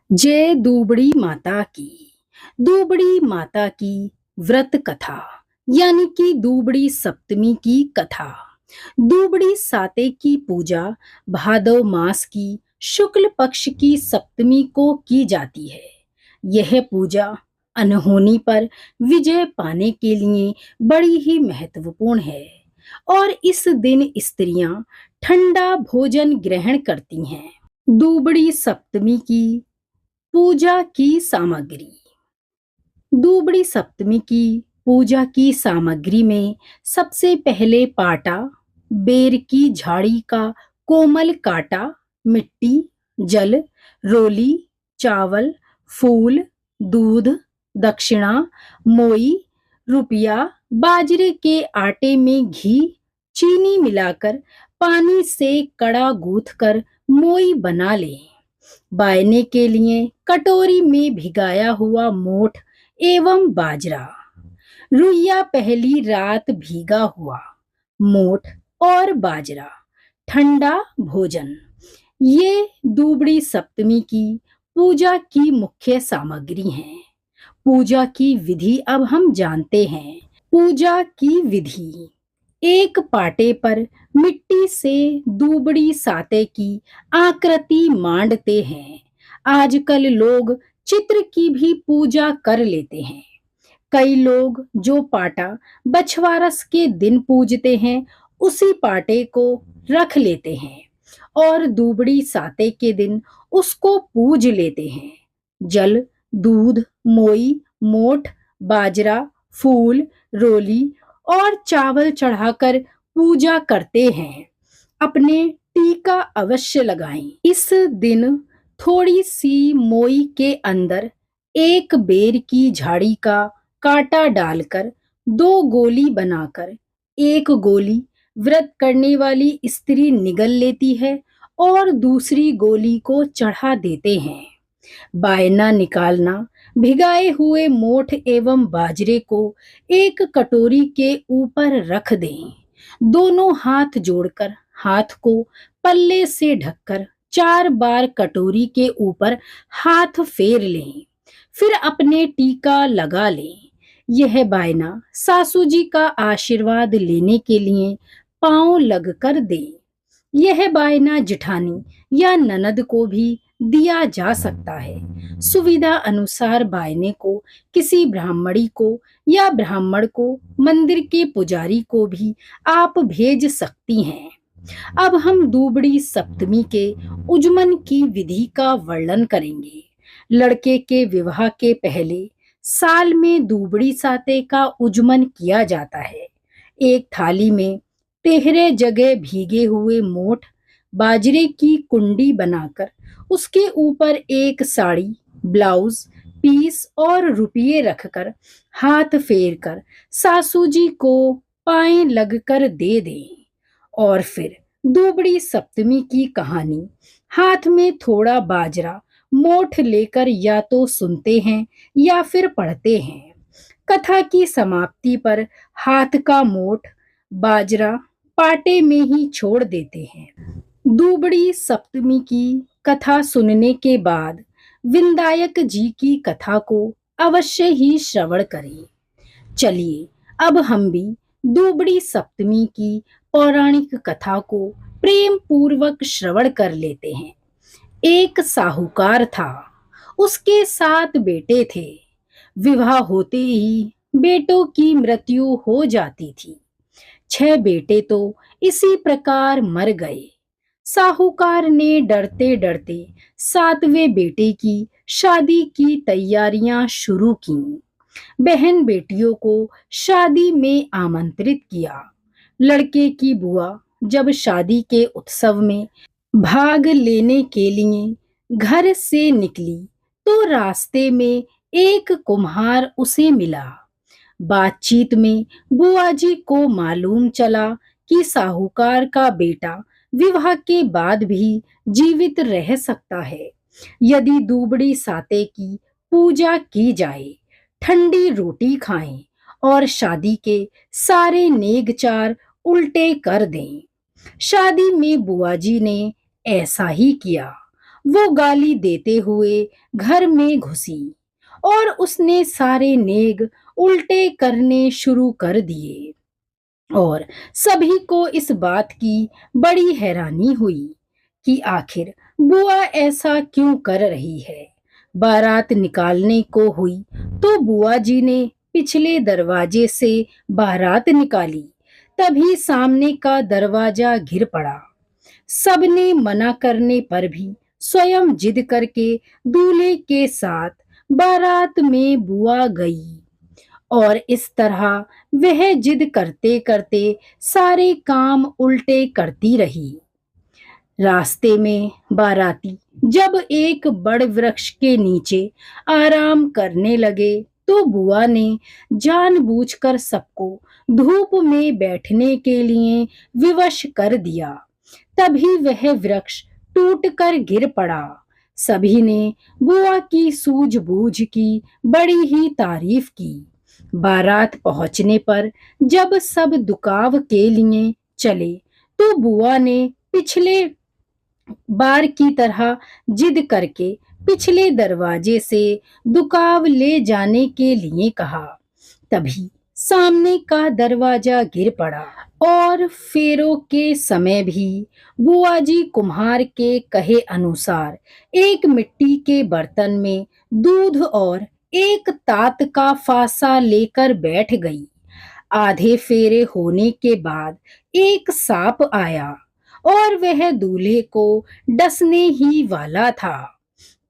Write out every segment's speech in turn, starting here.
जय दूबड़ी माता की। दूबड़ी माता की व्रत कथा यानी कि दूबड़ी सप्तमी की कथा। दूबड़ी साते की पूजा भादव मास की शुक्ल पक्ष की सप्तमी को की जाती है। यह पूजा अनहोनी पर विजय पाने के लिए बड़ी ही महत्वपूर्ण है और इस दिन स्त्रियां ठंडा भोजन ग्रहण करती हैं। दूबड़ी सप्तमी की पूजा की सामग्री। दूबड़ी सप्तमी की पूजा की सामग्री में सबसे पहले पाटा, बेर की झाड़ी का कोमल काटा, मिट्टी, जल, रोली, चावल, फूल, दूध, दक्षिणा, मोई, रुपया, बाजरे के आटे में घी, चीनी मिलाकर पानी से कड़ा गूंथकर मोई बना लें। बायने के लिए कटोरी में भिगाया हुआ मोठ एवं बाजरा। रुइया पहली रात भीगा हुआ मोठ और बाजरा। ठंडा भोजन। ये दूबड़ी सप्तमी की पूजा की मुख्य सामग्री है। पूजा की विधि अब हम जानते हैं। पूजा की विधि। एक पाटे पर मिट्टी से दूबड़ी साते की आकृति मांडते हैं। आजकल लोग चित्र की भी पूजा कर लेते हैं। कई लोग जो पाटा बछवारस के दिन पूजते हैं उसी पाटे को रख लेते हैं और दूबड़ी साते के दिन उसको पूज लेते हैं। जल, दूध, मोई, मोठ, बाजरा, फूल, रोली और चावल चढ़ाकर पूजा करते हैं। अपने टीका अवश्य लगाएं। इस दिन थोड़ी सी मोई के अंदर एक बेर की झाड़ी का कांटा डालकर 2 गोली बनाकर एक गोली व्रत करने वाली स्त्री निगल लेती है और दूसरी गोली को चढ़ा देते हैं। बायना निकालना। भिगाए हुए मोठ एवं बाजरे को एक कटोरी के ऊपर रख दें। दोनों हाथ जोड़कर हाथ को पल्ले से ढककर 4 बार कटोरी के ऊपर हाथ फेर लें। फिर अपने टीका लगा लें। यह बायना सासू जी का आशीर्वाद लेने के लिए पांव लगकर दें। यह बायना जिठानी या ननद को भी दिया जा सकता है। सुविधा अनुसार बायने को किसी ब्राह्मणी को या ब्राह्मण को, मंदिर के पुजारी को भी आप भेज सकती हैं। अब हम दूबड़ी सप्तमी के उजमन की विधि का वर्णन करेंगे। लड़के के विवाह के पहले साल में दूबड़ी साते का उजमन किया जाता है। एक थाली में 13 जगह भीगे हुए मोठ बाजरे की कुंडी बनाकर उसके ऊपर एक साड़ी, ब्लाउज पीस और रुपये रखकर हाथ फेर कर सासू जी को पाएं लगकर दे दें। और फिर दूबड़ी सप्तमी की कहानी। हाथ में थोड़ा बाजरा मोठ लेकर या तो सुनते हैं या फिर पढ़ते हैं। कथा की समाप्ति पर हाथ का मोठ बाजरा पाटे में ही छोड़ देते हैं। दूबड़ी सप्तमी की कथा सुनने के बाद विंदायक जी की कथा को अवश्य ही श्रवण करें। चलिए अब हम भी दूबड़ी सप्तमी की पौराणिक कथा को प्रेम पूर्वक श्रवण कर लेते हैं। एक साहूकार था। उसके 7 बेटे थे। विवाह होते ही बेटों की मृत्यु हो जाती थी। 6 बेटे तो इसी प्रकार मर गए। साहूकार ने डरते डरते 7वें बेटे की शादी की तैयारियां शुरू की। बहन बेटियों को शादी में आमंत्रित किया। लड़के की बुआ जब शादी के उत्सव में भाग लेने के लिए घर से निकली तो रास्ते में एक कुम्हार उसे मिला। बातचीत में बुआ जी को मालूम चला कि साहूकार का बेटा विवाह के बाद भी जीवित रह सकता है यदि दूबड़ी साते की पूजा की जाए, ठंडी रोटी खाएं और शादी के सारे नेगचार उल्टे कर दें। शादी में बुआ जी ने ऐसा ही किया। वो गाली देते हुए घर में घुसी और उसने सारे नेग उल्टे करने शुरू कर दिए और सभी को इस बात की बड़ी हैरानी हुई कि आखिर बुआ ऐसा क्यों कर रही है। बारात निकालने को हुई तो बुआ जी ने पिछले दरवाजे से बारात निकाली। तभी सामने का दरवाजा गिर पड़ा। सबने मना करने पर भी स्वयं जिद करके दूल्हे के साथ बारात में बुआ गई और इस तरह वह जिद करते करते सारे काम उल्टे करती रही। रास्ते में बाराती जब एक बड़ वृक्ष के नीचे आराम करने लगे तो बुआ ने जानबूझकर सबको धूप में बैठने के लिए विवश कर दिया। तभी वह वृक्ष टूटकर गिर पड़ा। सभी ने बुआ की सूझबूझ की बड़ी ही तारीफ की। बारात पहुंचने पर जब सब दुकाव के लिए चले तो बुआ ने पिछले बार की तरह जिद करके पिछले दरवाजे से दुकाव ले जाने के लिए कहा। तभी सामने का दरवाजा गिर पड़ा और फेरों के समय भी बुआ जी कुम्हार के कहे अनुसार एक मिट्टी के बर्तन में दूध और एक तात का फासा लेकर बैठ गई। आधे फेरे होने के बाद एक सांप आया और वह दूल्हे को डसने ही वाला था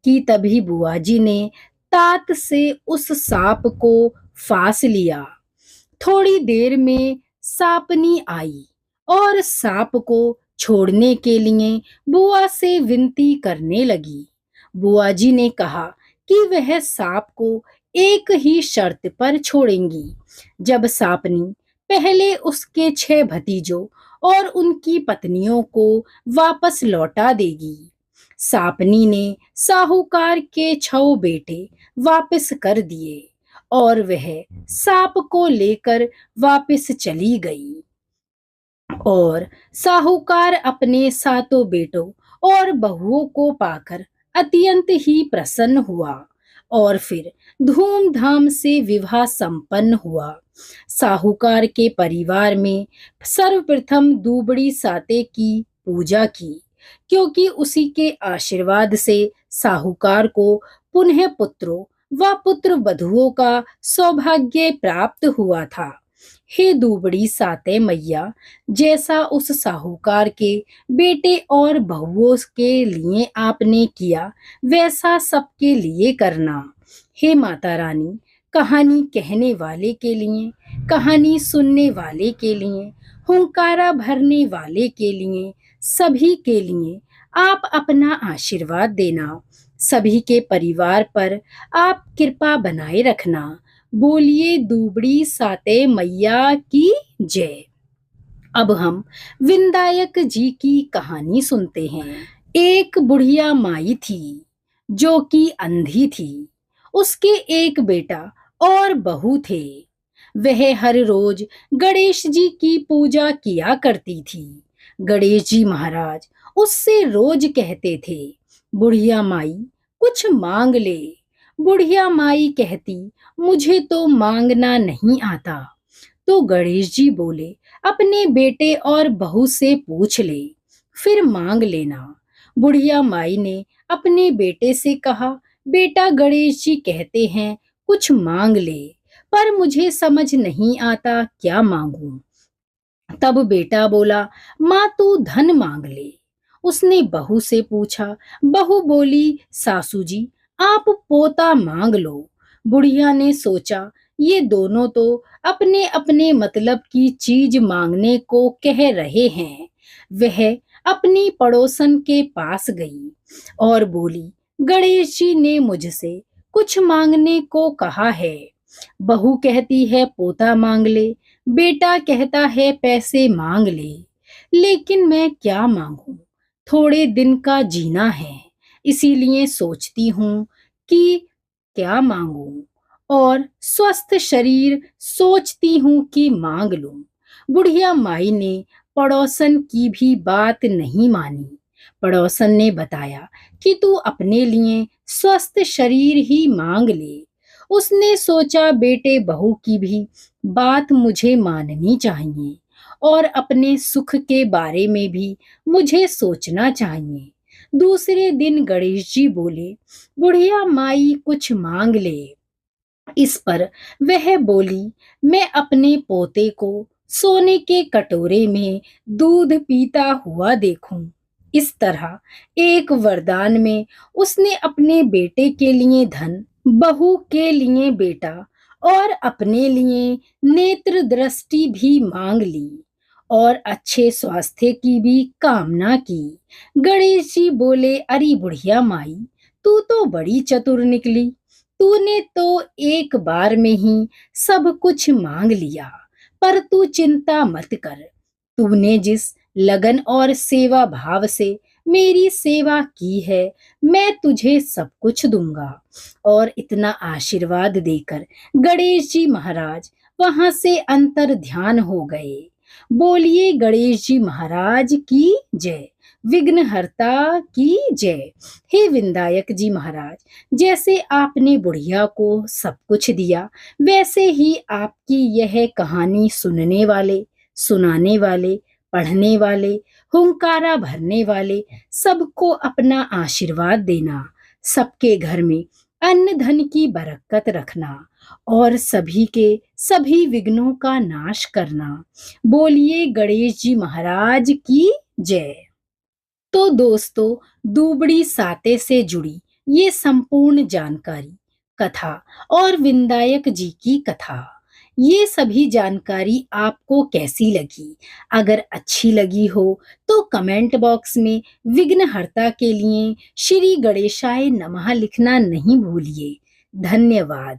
कि तभी बुआ जी ने तात से उस सांप को फांस लिया। थोड़ी देर में सांपनी आई और सांप को छोड़ने के लिए बुआ से विनती करने लगी। बुआ जी ने कहा कि वह सांप को एक ही शर्त पर छोड़ेंगी, जब सांपनी पहले उसके 6 भतीजों और उनकी पत्नियों को वापस लौटा देगी। सांपनी ने साहूकार के 6 बेटे वापस कर दिए और वह सांप को लेकर वापस चली गई और साहूकार अपने 7 बेटों और बहुओं को पाकर अत्यंत ही प्रसन्न हुआ और फिर धूमधाम से विवाह संपन्न हुआ। साहूकार के परिवार में सर्वप्रथम दूबड़ी साते की पूजा की, क्योंकि उसी के आशीर्वाद से साहूकार को पुनः पुत्रों व पुत्र वधुओं का सौभाग्य प्राप्त हुआ था। हे दूबड़ी साते मैया, जैसा उस साहूकार के बेटे और बहुओं के लिए आपने किया वैसा सबके लिए करना। हे माता रानी, कहानी कहने वाले के लिए, कहानी सुनने वाले के लिए, हुंकारा भरने वाले के लिए, सभी के लिए आप अपना आशीर्वाद देना। सभी के परिवार पर आप कृपा बनाए रखना। बोलिए दूबड़ी साते मैया की जय। अब हम विंदायक जी की कहानी सुनते हैं। एक बुढ़िया माई थी जो कि अंधी थी। उसके एक बेटा और बहू थे। वह हर रोज गणेश जी की पूजा किया करती थी। गणेश जी महाराज उससे रोज कहते थे, बुढ़िया माई कुछ मांग ले। बुढ़िया माई कहती, मुझे तो मांगना नहीं आता। तो गणेश जी बोले, अपने बेटे और बहू से पूछ ले, फिर मांग लेना। बुढ़िया माई ने अपने बेटे से कहा, बेटा गणेश जी कहते हैं कुछ मांग ले, पर मुझे समझ नहीं आता क्या मांगूं। तब बेटा बोला, माँ तू धन मांग ले। उसने बहू से पूछा। बहू बोली, सासू जी आप पोता मांग लो। बुढ़िया ने सोचा, ये दोनों तो अपने अपने मतलब की चीज मांगने को कह रहे हैं। वह अपनी पड़ोसन के पास गई और बोली, गणेश जी ने मुझसे कुछ मांगने को कहा है। बहू कहती है पोता मांग ले, बेटा कहता है पैसे मांग ले, लेकिन मैं क्या मांगूं? थोड़े दिन का जीना है, इसीलिए सोचती हूँ कि क्या मांगूं, और स्वस्थ शरीर सोचती हूँ कि मांग लूं। बुढ़िया माई ने पड़ोसन की भी बात नहीं मानी। पड़ोसन ने बताया कि तू अपने लिए स्वस्थ शरीर ही मांग ले। उसने सोचा बेटे बहू की भी बात मुझे माननी चाहिए और अपने सुख के बारे में भी मुझे सोचना चाहिए। दूसरे दिन गणेश जी बोले, बुढ़िया माई कुछ मांग ले। इस पर वह बोली, मैं अपने पोते को सोने के कटोरे में दूध पीता हुआ देखूं। इस तरह एक वरदान में उसने अपने बेटे के लिए धन, बहू के लिए बेटा और अपने लिए नेत्र दृष्टि भी मांग ली और अच्छे स्वास्थ्य की भी कामना की। गणेश जी बोले, अरे बुढ़िया माई, तू तो बड़ी चतुर निकली। तूने तो एक बार में ही सब कुछ मांग लिया, पर तू चिंता मत कर। तूने जिस लगन और सेवा भाव से मेरी सेवा की है, मैं तुझे सब कुछ दूंगा। और इतना आशीर्वाद देकर गणेश जी महाराज वहां से अंतर ध्यान हो गए। बोलिए गणेश जी महाराज की जय, विघ्नहर्ता की जय। हे विनायक जी महाराज, जैसे आपने बुढ़िया को सब कुछ दिया, वैसे ही आपकी यह कहानी सुनने वाले, सुनाने वाले, पढ़ने वाले, हुंकारा भरने वाले सबको अपना आशीर्वाद देना, सबके घर में अन्न धन की बरकत रखना और सभी के सभी विघ्नों का नाश करना। बोलिए गणेश जी महाराज की जय। तो दोस्तों, दूबड़ी साते से जुड़ी ये संपूर्ण जानकारी, कथा और विनायक जी की कथा, ये सभी जानकारी आपको कैसी लगी? अगर अच्छी लगी हो तो कमेंट बॉक्स में विघ्नहर्ता के लिए श्री गणेशाय नमः लिखना नहीं भूलिए। धन्यवाद।